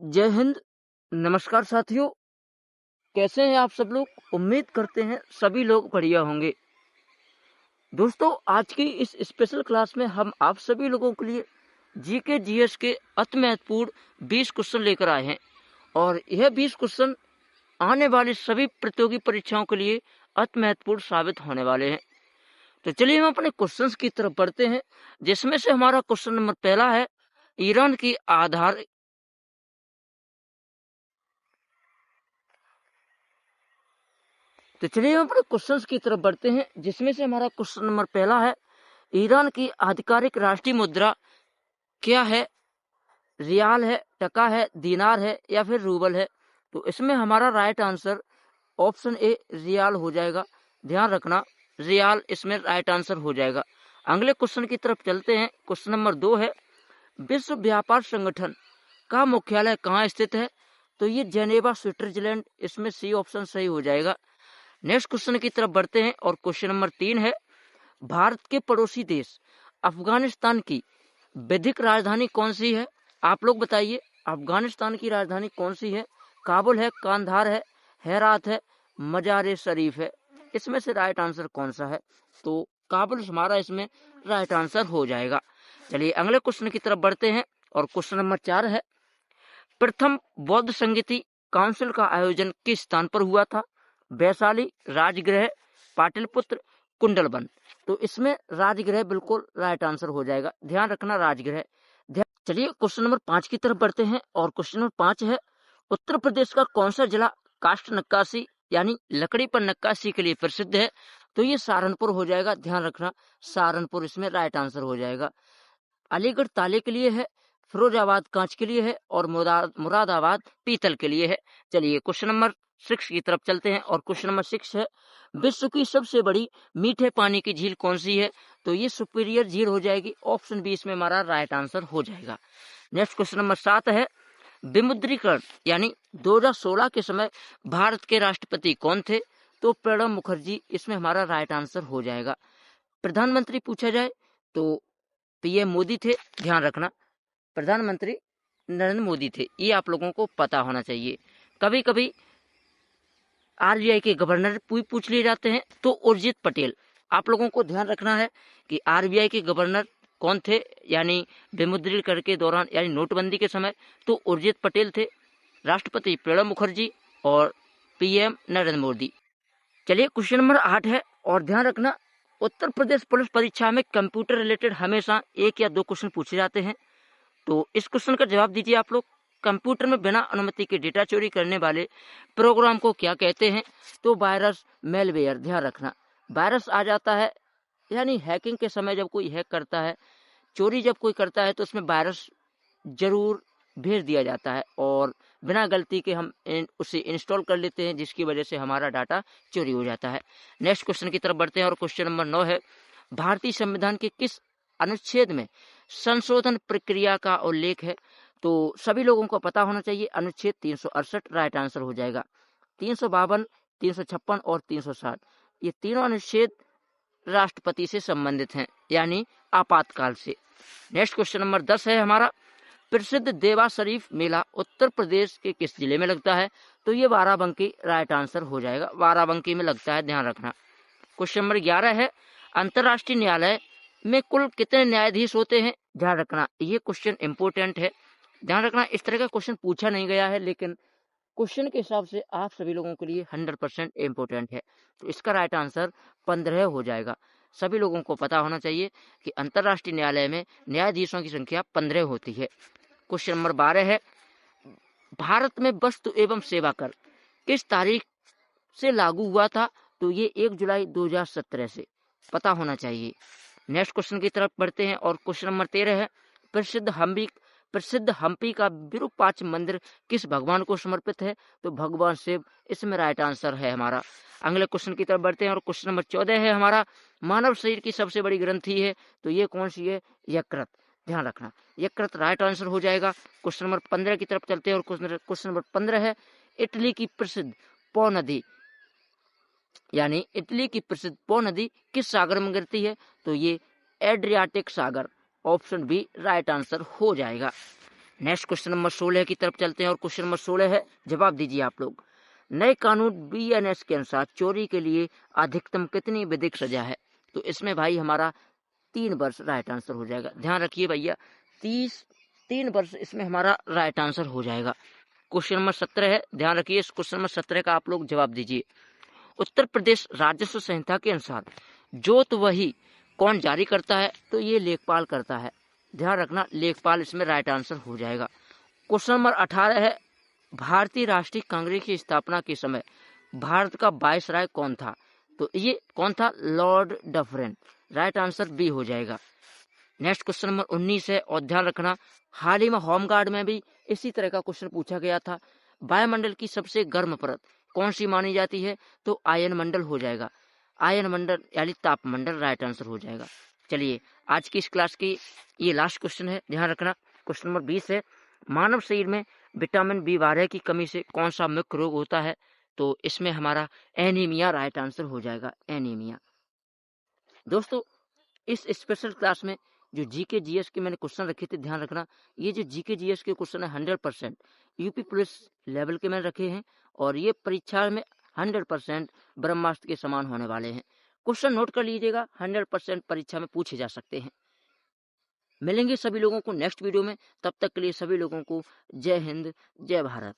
जय हिंद। नमस्कार साथियों, कैसे हैं आप सब लोग। उम्मीद करते हैं सभी लोग बढ़िया होंगे। दोस्तों, आज की इस स्पेशल क्लास में हम आप सभी लोगों के लिए जीके जीएस के अति महत्वपूर्ण 20 क्वेश्चन लेकर आए हैं और यह 20 क्वेश्चन आने वाली सभी प्रतियोगी परीक्षाओं के लिए अति महत्वपूर्ण साबित होने वाले हैं। तो चलिए हम अपने क्वेश्चंस की तरफ बढ़ते हैं, जिसमें से हमारा क्वेश्चन नंबर पहला है ईरान की आधार तो चलिए हम अपने क्वेश्चंस की तरफ बढ़ते हैं, जिसमें से हमारा क्वेश्चन नंबर पहला है ईरान की आधिकारिक राष्ट्रीय मुद्रा क्या है। रियाल है, टका है, दीनार है या फिर रूबल है। तो इसमें हमारा राइट आंसर ऑप्शन ए रियाल हो जाएगा। ध्यान रखना, रियाल इसमें राइट आंसर हो जाएगा। अगले क्वेश्चन की तरफ चलते हैं। क्वेश्चन नंबर 2 है विश्व व्यापार संगठन का मुख्यालय कहाँ स्थित है। तो ये जेनेवा स्विट्जरलैंड, इसमें सी ऑप्शन सही हो जाएगा। नेक्स्ट क्वेश्चन की तरफ बढ़ते हैं और क्वेश्चन नंबर 3 है भारत के पड़ोसी देश अफगानिस्तान की वैधिक राजधानी कौन सी है। आप लोग बताइए, अफगानिस्तान की राजधानी कौन सी है। काबुल है, कांधार है, हेरात है, मजार शरीफ है। इसमें से राइट आंसर कौन सा है। तो काबुल हमारा इसमें राइट आंसर हो जाएगा। चलिए अगले क्वेश्चन की तरफ बढ़ते हैं और क्वेश्चन नंबर 4 है प्रथम बौद्ध संगीति काउंसिल का आयोजन किस स्थान पर हुआ था। वैशाली, राजगृह, पाटलिपुत्र, कुंडलबन। तो इसमें राजगृह बिल्कुल राइट आंसर हो जाएगा। ध्यान रखना, राजगृह। चलिए क्वेश्चन नंबर 5 की तरफ बढ़ते हैं और क्वेश्चन नंबर 5 है उत्तर प्रदेश का कौन सा जिला काष्ठ नक्काशी यानी लकड़ी पर नक्काशी के लिए प्रसिद्ध है। तो ये सहारनपुर हो जाएगा। ध्यान रखना, सहारनपुर इसमें राइट आंसर हो जाएगा। अलीगढ़ ताले के लिए है, फिरोजाबाद कांच के लिए है और मुरादाबाद पीतल के लिए है। चलिए क्वेश्चन नंबर 6 की तरफ चलते हैं और क्वेश्चन नंबर 6 है विश्व की सबसे बड़ी मीठे पानी की झील कौन सी है। तो ये सुपीरियर झील हो जाएगी। ऑप्शन बी इसमें हमारा राइट आंसर हो जाएगा। नेक्स्ट क्वेश्चन नंबर 7 है विमुद्रीकरण यानी 2016 के समय भारत के राष्ट्रपति कौन थे। तो प्रणब मुखर्जी इसमें हमारा राइट आंसर हो जाएगा। प्रधानमंत्री पूछा जाए तो पीएम मोदी थे। ध्यान रखना, प्रधानमंत्री नरेंद्र मोदी थे, ये आप लोगों को पता होना चाहिए। कभी कभी आरबीआई के गवर्नर पूछ लिए जाते हैं तो उर्जित पटेल। आप लोगों को ध्यान रखना है कि आरबीआई के गवर्नर कौन थे, यानी विमुद्रीकरण के दौरान यानी नोटबंदी के समय तो उर्जित पटेल थे, राष्ट्रपति प्रणब मुखर्जी और पीएम नरेंद्र मोदी। चलिए क्वेश्चन नंबर 8 है और ध्यान रखना उत्तर प्रदेश पुलिस परीक्षा में कंप्यूटर रिलेटेड हमेशा 1 या 2 क्वेश्चन पूछे जाते हैं। तो इस क्वेश्चन का जवाब दीजिए आप लोग। कंप्यूटर में बिना अनुमति के डेटा चोरी करने वाले प्रोग्राम को क्या कहते हैं। तो वायरस, मेलवेयर। ध्यान रखना, वायरस आ जाता है यानी हैकिंग के समय जब कोई हैक करता है, चोरी जब कोई करता है तो उसमें वायरस जरूर भेज दिया जाता है और बिना गलती के हम उसे इंस्टॉल कर लेते हैं, जिसकी वजह से हमारा डाटा चोरी हो जाता है। नेक्स्ट क्वेश्चन की तरफ बढ़ते हैं और क्वेश्चन नंबर 9 है भारतीय संविधान के किस अनुच्छेद में संशोधन प्रक्रिया का उल्लेख है। तो सभी लोगों को पता होना चाहिए, अनुच्छेद 368 राइट आंसर हो जाएगा। 352, 356 और 360 ये तीनों अनुच्छेद राष्ट्रपति से संबंधित हैं, यानी आपातकाल से। नेक्स्ट क्वेश्चन नंबर 10 है हमारा प्रसिद्ध देवा शरीफ मेला उत्तर प्रदेश के किस जिले में लगता है। तो ये बाराबंकी राइट आंसर हो जाएगा। बाराबंकी में लगता है, ध्यान रखना। क्वेश्चन नंबर 11 है अंतर्राष्ट्रीय न्यायालय में कुल कितने न्यायाधीश होते हैं। ध्यान रखना, ये क्वेश्चन इंपोर्टेंट है। ध्यान रखना, इस तरह का क्वेश्चन पूछा नहीं गया है, लेकिन क्वेश्चन के हिसाब से आप सभी लोगों के लिए 100% इम्पोर्टेंट है। तो इसका राइट आंसर 15 हो जाएगा। सभी लोगों को पता होना चाहिए कि अंतर्राष्ट्रीय न्यायालय में न्यायाधीशों की संख्या 15 होती है। क्वेश्चन नंबर 12 है भारत में वस्तु एवं सेवा कर किस तारीख से लागू हुआ था। तो ये 1 जुलाई 2017 से पता होना चाहिए। नेक्स्ट क्वेश्चन की तरफ बढ़ते हैं और क्वेश्चन नंबर 13 है प्रसिद्ध हम्पी का विरूपाक्ष मंदिर किस भगवान को समर्पित है। तो भगवान शिव इसमें राइट आंसर है हमारा। अगले क्वेश्चन की तरफ बढ़ते हैं और क्वेश्चन नंबर 14 है हमारा मानव शरीर की सबसे बड़ी ग्रंथि है। तो ये कौन सी है, यकृत। ध्यान रखना, यकृत राइट आंसर हो जाएगा। क्वेश्चन नंबर 15 की तरफ चलते हैं और क्वेश्चन नंबर 15 है इटली की प्रसिद्ध पो नदी यानी इटली की प्रसिद्ध पो नदी किस सागर में गिरती है। तो ये एड्रियाटिक सागर। ऑप्शन बी राइट आंसर हो जाएगा। नेक्स्ट क्वेश्चन नंबर 16 की तरफ चलते हैं और क्वेश्चन नंबर 16 है, जवाब दीजिए आप लोग। नए कानून बीएनएस के अनुसार चोरी के लिए अधिकतम कितनी विधिक सजा है? तो इसमें भाई हमारा 3 वर्ष राइट आंसर हो जाएगा। ध्यान रखिए भैया, 3 वर्ष इसमें हमारा राइट आंसर हो जाएगा। क्वेश्चन नंबर 17 है, ध्यान रखिए इस क्वेश्चन नंबर 17 का आप लोग जवाब दीजिए। उत्तर प्रदेश राजस्व संहिता के अनुसार जोत वही कौन जारी करता है? तो ये लेखपाल करता है। ध्यान रखना, लेखपाल इसमें राइट आंसर हो जाएगा। क्वेश्चन नंबर 18 है, भारतीय राष्ट्रीय कांग्रेस की स्थापना के समय भारत का वायसराय कौन था? तो ये कौन था? Lord Dufferin. Right answer b हो जाएगा। नेक्स्ट क्वेश्चन नंबर 19 है और ध्यान रखना, हाल ही में होमगार्ड में भी इसी तरह का क्वेश्चन पूछा गया था। वायुमंडल की सबसे गर्म परत कौन सी मानी जाती है? तो आयन मंडल हो जाएगा। आयन मंडल यानी तापमंडल राइट आंसर हो जाएगा। चलिए आज की इस क्लास की ये लास्ट क्वेश्चन है, ध्यान रखना। क्वेश्चन नंबर 20 है, मानव शरीर में विटामिन B12 की कमी से कौन सा मुख्य रोग होता है? तो इसमें हमारा एनीमिया राइट आंसर हो जाएगा, एनीमिया। दोस्तों इस स्पेशल क्लास में जो जीके जीएस के मैंने क्वेश्चन रखे थे, ध्यान रखना ये जो जीके जीएस के क्वेश्चन है 100% यूपी पुलिस लेवल के मैंने रखे हैं और ये परीक्षा में 100% ब्रह्मास्त्र के समान होने वाले हैं। क्वेश्चन नोट कर लीजिएगा, 100% परीक्षा में पूछे जा सकते हैं। मिलेंगे सभी लोगों को नेक्स्ट वीडियो में, तब तक के लिए सभी लोगों को जय हिंद, जय भारत।